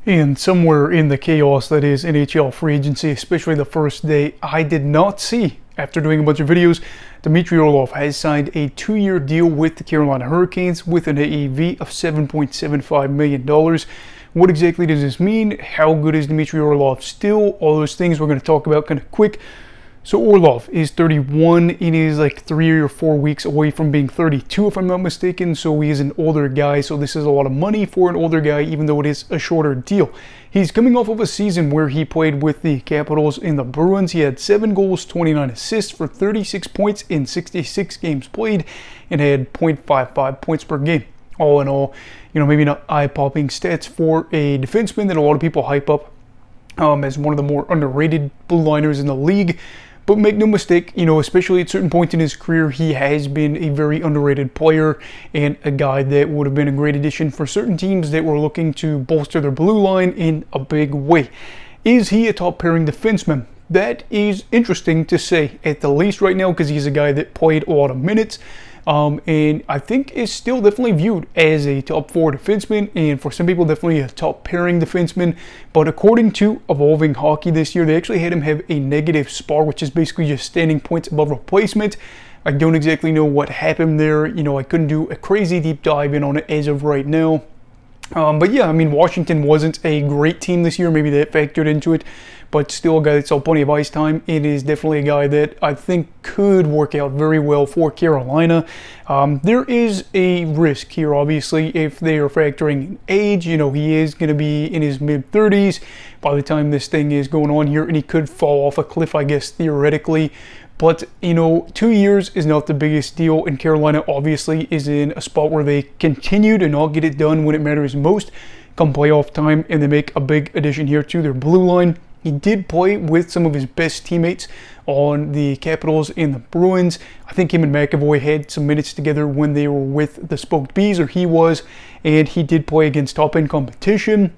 And somewhere in the chaos that is NHL free agency, especially the first day, I did not see, after doing a bunch of videos, Dmitry Orlov has signed a 2-year deal with the Carolina Hurricanes with an AAV of $7.75 million. What exactly does this mean? How good is Dmitry Orlov still? All those things we're going to talk about kind of quick. So Orlov is 31 and is like 3 or 4 weeks away from being 32 if I'm not mistaken, so he is an older guy, so this is a lot of money for an older guy even though it is a shorter deal. He's coming off of a season where he played with the Capitals and the Bruins. He had 7 goals, 29 assists for 36 points in 66 games played and had 0.55 points per game. All in all, maybe not eye-popping stats for a defenseman that a lot of people hype up as one of the more underrated blue liners in the league. But make no mistake, especially at certain points in his career, he has been a very underrated player and a guy that would have been a great addition for certain teams that were looking to bolster their blue line in a big way. Is he a top pairing defenseman? That is interesting to say, at the least right now, because he's a guy that played a lot of minutes. And I think is still definitely viewed as a top 4 defenseman, and for some people definitely a top pairing defenseman. But according to Evolving Hockey this year, they actually had him have a negative SPAR, which is basically just standing points above replacement. I don't exactly know what happened there. I couldn't do a crazy deep dive in on it as of right now. But yeah, Washington wasn't a great team this year. Maybe that factored into it. But still a guy that saw plenty of ice time. It is definitely a guy that I think could work out very well for Carolina. There is a risk here, obviously, if they are factoring in age. He is going to be in his mid-30s by the time this thing is going on here, and he could fall off a cliff, I guess, theoretically. But, 2 years is not the biggest deal, and Carolina obviously is in a spot where they continue to not get it done when it matters most come playoff time, and they make a big addition here to their blue line. He did play with some of his best teammates on the Capitals and the Bruins. I think him and McAvoy had some minutes together when they were with the Spoked Bees, or he was, and he did play against top-end competition.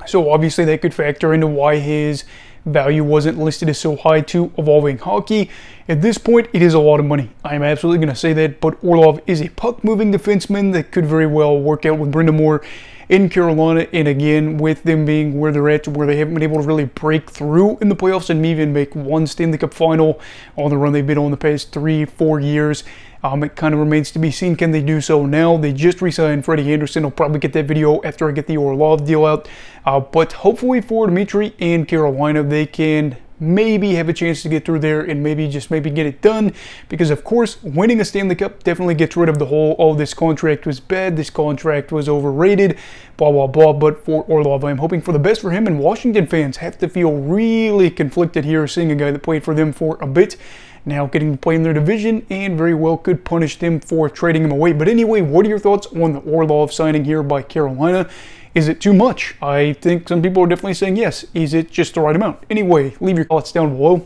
So obviously that could factor into why his value wasn't listed as so high to Evolving Hockey. At this point, it is a lot of money. I'm absolutely going to say that, but Orlov is a puck-moving defenseman that could very well work out with Brind'Amour in Carolina, and again, with them being where they're at, where they haven't been able to really break through in the playoffs and even make one Stanley Cup final on the run they've been on the past 3-4 years. It kind of remains to be seen, can they do so now? They just re-signed Freddie Anderson. I'll probably get that video after I get the Orlov deal out. But hopefully for Dmitry and Carolina, they can maybe have a chance to get through there and maybe get it done, because of course winning a Stanley Cup definitely gets rid of the whole, oh, this contract was bad, this contract was overrated, blah blah blah. But for Orlov, I'm hoping for the best for him, and Washington fans have to feel really conflicted here, seeing a guy that played for them for a bit now getting to play in their division, and very well could punish them for trading him away. But anyway, what are your thoughts on the Orlov signing here by Carolina? Is it too much? I think some people are definitely saying yes. Is it just the right amount? Anyway, leave your thoughts down below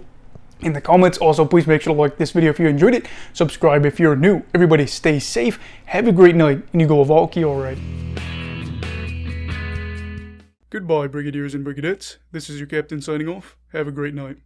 in the comments. Also, please make sure to like this video if you enjoyed it. Subscribe if you're new. Everybody stay safe. Have a great night, and you go Valky, alright. Goodbye, Brigadiers and Brigadettes. This is your captain signing off. Have a great night.